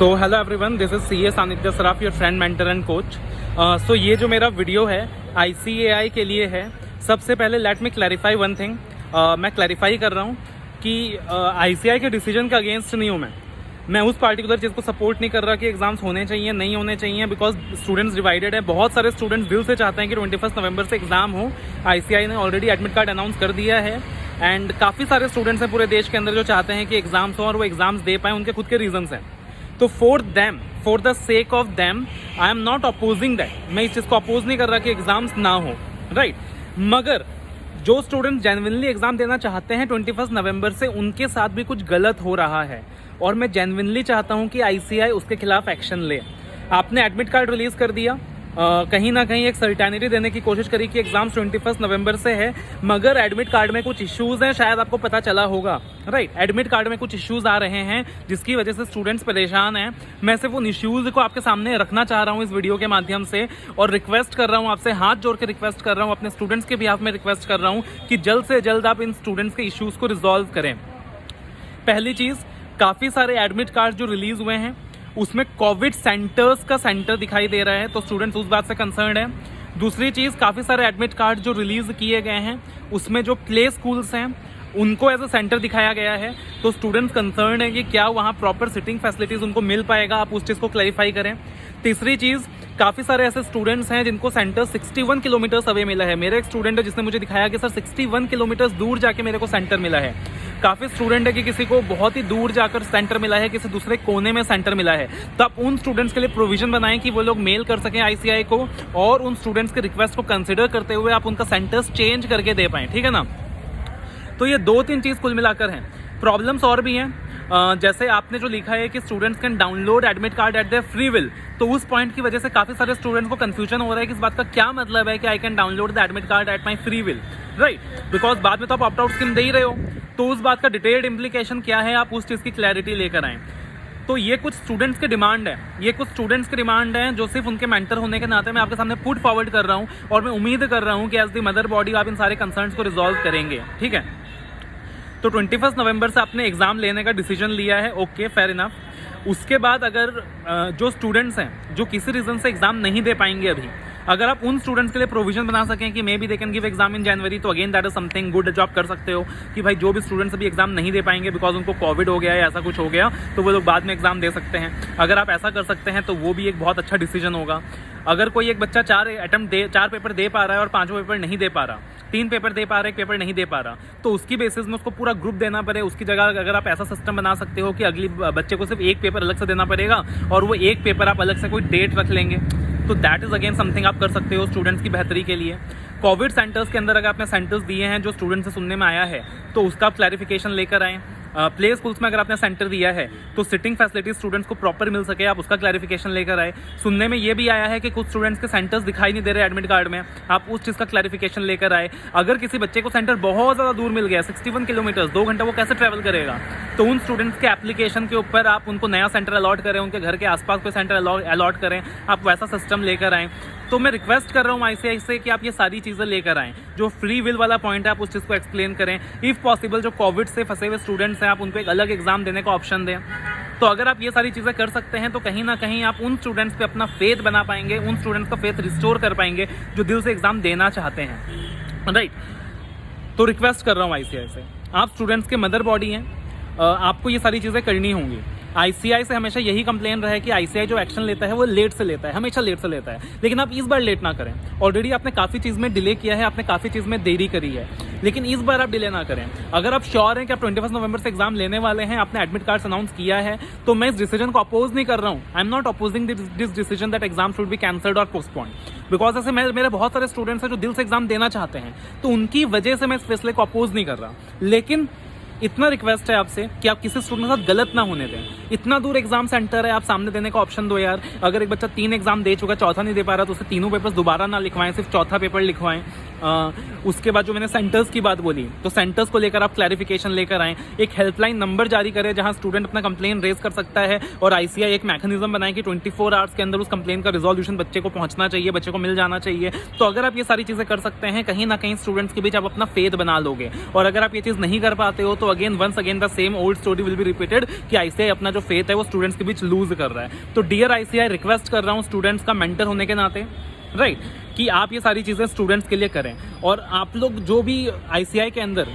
So hello everyone, this is C A Saanidhya Saraf, your friend mentor and coach. So ये जो मेरा video है ICAI के लिए है। सबसे पहले let me clarify one thing. मैं क्लैरिफाई कर रहा हूँ कि ICAI के डिसीजन के अगेंस्ट नहीं हूँ। मैं उस पार्टिकुलर चीज़ को सपोर्ट नहीं कर रहा कि एग्जाम्स होने चाहिए नहीं होने चाहिए, बिकॉज स्टूडेंट्स डिवाइडेड है। बहुत सारे स्टूडेंट्स दिल से चाहते हैं कि 21 नवंबर से एग्जाम हो। ICAI ने ऑलरेडी एडमिट कार्ड अनाउंस कर दिया है एंड काफ़ी सारे स्टूडेंट्स हैं पूरे देश के अंदर जो चाहते हैं कि एग्जाम्स हो और वो एग्जाम्स दे पाएँ। उनके खुद के रीजंस हैं। तो for the sake of them I am not opposing that. मैं इस चीज़ को अपोज नहीं कर रहा कि एग्जाम्स ना हो, राइट। मगर जो स्टूडेंट जेन्युइनली एग्जाम देना चाहते हैं 21 नवंबर से, उनके साथ भी कुछ गलत हो रहा है और मैं जेन्युइनली चाहता हूं कि ICAI उसके खिलाफ एक्शन ले। आपने एडमिट कार्ड रिलीज कर दिया, कहीं ना कहीं एक सर्टेनिटी देने की कोशिश करी कि एग्जाम्स 21 नवंबर से है, मगर एडमिट कार्ड में कुछ इश्यूज हैं, शायद आपको पता चला होगा, राइट। एडमिट कार्ड में कुछ इश्यूज आ रहे हैं जिसकी वजह से स्टूडेंट्स परेशान हैं। मैं सिर्फ उन इश्यूज को आपके सामने रखना चाह रहा हूं इस वीडियो के माध्यम से और रिक्वेस्ट कर रहा हूं आपसे, हाथ जोड़ के रिक्वेस्ट कर रहा हूं, अपने स्टूडेंट्स के बिहाफ में रिक्वेस्ट कर रहा हूं कि जल्द से जल्द आप इन स्टूडेंट्स के इश्यूज को रिजॉल्व करें। पहली चीज़, काफ़ी सारे एडमिट कार्ड जो रिलीज हुए हैं उसमें कोविड सेंटर्स का सेंटर दिखाई दे रहा है, तो स्टूडेंट्स उस बात से कंसर्न है। दूसरी चीज़, काफ़ी सारे एडमिट कार्ड जो रिलीज किए गए हैं उसमें जो प्ले स्कूल्स हैं उनको एज अ सेंटर दिखाया गया है, तो स्टूडेंट्स कंसर्न है कि क्या वहाँ प्रॉपर सिटिंग फैसिलिटीज़ उनको मिल पाएगा। आप उस चीज़ को क्लैरिफाई करें। तीसरी चीज़, काफ़ी सारे ऐसे स्टूडेंट्स हैं जिनको सेंटर 61 किलोमीटर्स अवे मिला है। मेरा एक स्टूडेंट है जिसने मुझे दिखाया कि सर 61 किलोमीटर्स दूर जाके मेरे को सेंटर मिला है। काफ़ी स्टूडेंट है कि किसी को बहुत ही दूर जाकर सेंटर मिला है, किसी दूसरे कोने में सेंटर मिला है। तो आप उन स्टूडेंट्स के लिए प्रोविजन बनाएं कि वो लोग मेल कर सकें ICAI को और उन स्टूडेंट्स के रिक्वेस्ट को कंसिडर करते हुए आप उनका सेंटर्स चेंज करके दे पाएँ, ठीक है ना। तो ये 2-3 चीज़ कुल मिलाकर हैं। प्रॉब्लम्स और भी हैं, जैसे आपने जो लिखा है कि students can download admit card eight there free will, तो उस पॉइंट की वजह से काफ़ी सारे स्टूडेंट्स को कंफ्यूजन हो रहा है कि इस बात का क्या मतलब है कि I can download the admit card at my free will, right. Because बाद में तो आप ऑप्ट आउट स्कीम दे ही रहे हो, तो उस बात का डिटेल्ड इम्प्लीकेशन क्या है, आप उस चीज़ की क्लैरिटी लेकर आएँ। तो ये कुछ स्टूडेंट्स के डिमांड है, जो सिर्फ उनके मेंटर होने के नाते मैं आपके सामने पुट फॉरवर्ड कर रहा हूँ और मैं उम्मीद कर रहा हूँ कि एज द मदर बॉडी आप इन सारे कंसर्न्स को रिजॉल्व करेंगे, ठीक है। तो 21 नवंबर से आपने एग्ज़ाम लेने का डिसीजन लिया है, ओके, फेयर इनफ। उसके बाद अगर जो स्टूडेंट्स हैं जो किसी रीज़न से एग्ज़ाम नहीं दे पाएंगे अभी, अगर आप उन स्टूडेंट्स के लिए प्रोविजन बना सकें कि maybe they can give exam in January, तो again that is something good जो आप कर सकते हो कि भाई जो भी स्टूडेंट्स अभी एग्जाम नहीं दे पाएंगे बिकॉज उनको कोविड हो गया है, ऐसा कुछ हो गया, तो वो लोग बाद में एग्जाम दे सकते हैं। अगर आप ऐसा कर सकते हैं तो वो भी एक बहुत अच्छा डिसीजन होगा। अगर कोई एक बच्चा 4 पेपर दे पा रहा है और 5 पेपर नहीं दे पा रहा, 3 पेपर दे पा रहा है, 1 पेपर नहीं दे पा रहा, तो उसकी बेसिस में उसको पूरा ग्रुप देना पड़े। उसकी जगह अगर आप ऐसा सिस्टम बना सकते हो कि अगली बच्चे को सिर्फ 1 पेपर अलग से देना पड़ेगा और वो 1 पेपर आप अलग से कोई डेट रख लेंगे, तो दैट इज़ अगेन समथिंग आप कर सकते हो स्टूडेंट्स की बेहतरी के लिए। कोविड सेंटर्स के अंदर अगर आपने सेंटर्स दिए हैं जो स्टूडेंट्स से सुनने में आया है, तो उसका आप क्लैरिफिकेशन लेकर आएँ। प्ले स्कूल्स में अगर आपने सेंटर दिया है तो सिटिंग फैसिलिटीज स्टूडेंट्स को प्रॉपर मिल सके, आप उसका क्लैरिफिकेशन लेकर आए। सुनने में ये भी आया है कि कुछ स्टूडेंट्स के सेंटर्स दिखाई नहीं दे रहे एडमिट कार्ड में, आप उस चीज़ का क्लैरिफिकेशन लेकर आए। अगर किसी बच्चे को सेंटर बहुत ज़्यादा दूर मिल गया, 61 किलोमीटर्स, 2 घंटा वो कैसे ट्रैवल करेगा, तो उन स्टूडेंट्स के एप्लीकेशन के ऊपर आप उनको नया सेंटर अलॉट करें, उनके घर के आसपास कोई सेंटर अलॉट करें, आप वैसा सिस्टम लेकर आएँ। तो मैं रिक्वेस्ट कर रहा हूँ ICAI से कि आप ये सारी चीज़ें लेकर आएँ। जो फ्री विल वाला पॉइंट है आप उस चीज़ को एक्सप्लेन करें। इफ़ पॉसिबल जो कोविड से फंसे हुए स्टूडेंट्स हैं आप उनको एक अलग एग्जाम देने का ऑप्शन दें। तो अगर आप ये सारी चीज़ें कर सकते हैं तो कहीं ना कहीं आप उन स्टूडेंट्स पे अपना फेथ बना पाएंगे, उन स्टूडेंट्स का फेथ रिस्टोर कर पाएंगे जो दिल से एग्जाम देना चाहते हैं, राइट। तो रिक्वेस्ट कर रहा हूँ ICAI से, आप स्टूडेंट्स के मदर बॉडी हैं, आपको ये सारी चीज़ें करनी होंगी। ICAI से हमेशा यही कंप्लेन रहा है कि ICAI जो एक्शन लेता है वो लेट से लेता है, हमेशा लेट से लेता है, लेकिन आप इस बार लेट ना करें। ऑलरेडी आपने काफ़ी चीज़ में डिले किया है, आपने काफ़ी चीज़ में देरी करी है, लेकिन इस बार आप डिले ना करें। अगर आप श्योर हैं कि आप 21 नवंबर से एग्जाम लेने वाले हैं, आपने एडमिट कार्ड अनाउंस किया है, तो मैं इस डिसीजन को अपोज नहीं कर रहा हूँ। I am not opposing this decision that exam should be cancelled और पोस्टपोन्ड, बिकॉज ऐसे मेरे बहुत सारे स्टूडेंट्स हैं जो दिल से एग्जाम देना चाहते हैं, तो उनकी वजह से मैं इस फैसले को अपोज नहीं कर रहा। लेकिन इतना रिक्वेस्ट है आपसे कि आप किसी स्टूडेंट के साथ गलत ना होने दें। इतना दूर एग्जाम सेंटर है, आप सामने देने का ऑप्शन दो यार। अगर एक बच्चा 3 एग्जाम दे चुका, चौथा नहीं दे पा रहा, तो उसे तीनों पेपर्स दोबारा ना लिखवाएं, सिर्फ चौथा पेपर लिखवाएं। उसके बाद जो मैंने सेंटर्स की बात बोली, तो सेंटर्स को लेकर आप क्लैरिफिकेशन लेकर आएँ, एक हेल्पलाइन नंबर जारी करें जहां स्टूडेंट अपना कंप्लेन रेज कर सकता है, और ICAI एक मैकेनिज्म बनाए कि 24 आवर्स के अंदर उस कंप्लेन का रिजोल्यूशन बच्चे को पहुंचना चाहिए, बच्चे को मिल जाना चाहिए। तो अगर आप ये सारी चीज़ें कर सकते हैं, कहीं ना कहीं स्टूडेंट्स के बीच आप अपना फेथ बना लोगे। और अगर आप ये चीज़ नहीं कर पाते हो तो again once again the same old story will be repeated कि ICAI अपना जो फेथ है वो स्टूडेंट्स के बीच लूज कर रहा है। तो डियर ICAI, रिक्वेस्ट कर रहा हूँ स्टूडेंट्स का मेंटर होने के नाते, राइट, कि आप ये सारी चीज़ें स्टूडेंट्स के लिए करें। और आप लोग जो भी ICAI के अंदर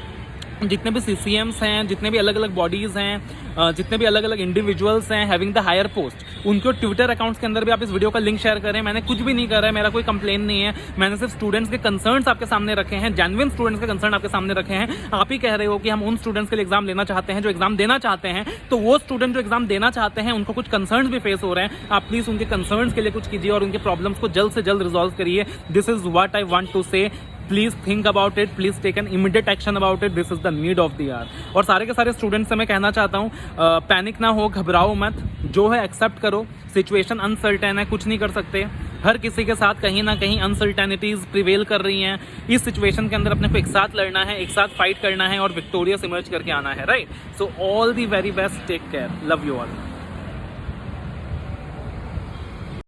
जितने भी CCMs हैं, जितने भी अलग अलग बॉडीज़ हैं, जितने भी अलग अलग इंडिविजुअल्स हैं हैविंग द हायर पोस्ट, उनके ट्विटर अकाउंट्स के अंदर भी आप इस वीडियो का लिंक शेयर करें। मैंने कुछ भी नहीं करा है, मेरा कोई कंप्लेन नहीं है, मैंने सिर्फ स्टूडेंट्स के कंसर्न्स आपके सामने रखे हैं, जेन्युइन स्टूडेंट्स के कंसर्न आपके सामने रखे हैं। आप ही कह रहे हो कि हम उन स्टूडेंट्स के लिए एग्जाम लेना चाहते हैं जो एग्जाम देना चाहते हैं, तो वो स्टूडेंट जो एग्जाम देना चाहते हैं उनको कुछ कंसर्न्स भी फेस हो रहे हैं, आप प्लीज़ उनके कंसर्न्स के लिए कुछ कीजिए और उनके प्रॉब्लम्स को जल्द से जल्द रिजॉल्व करिए। This is what I want to say. Please think about it, please take an immediate action about it, this is the need of the hour. और सारे के सारे स्टूडेंट्स से मैं कहना चाहता हूँ, पैनिक ना हो, घबराओ मत, जो है एक्सेप्ट करो। सिचुएशन अनसर्टेन है, कुछ नहीं कर सकते, हर किसी के साथ कहीं ना कहीं अनसर्टेनिटीज प्रिवेल कर रही हैं। इस सिचुएशन के अंदर अपने को एक साथ लड़ना है, एक साथ फाइट करना है और विक्टोरियस इमर्ज करके आना है, right. So all the very best, take care, love you all.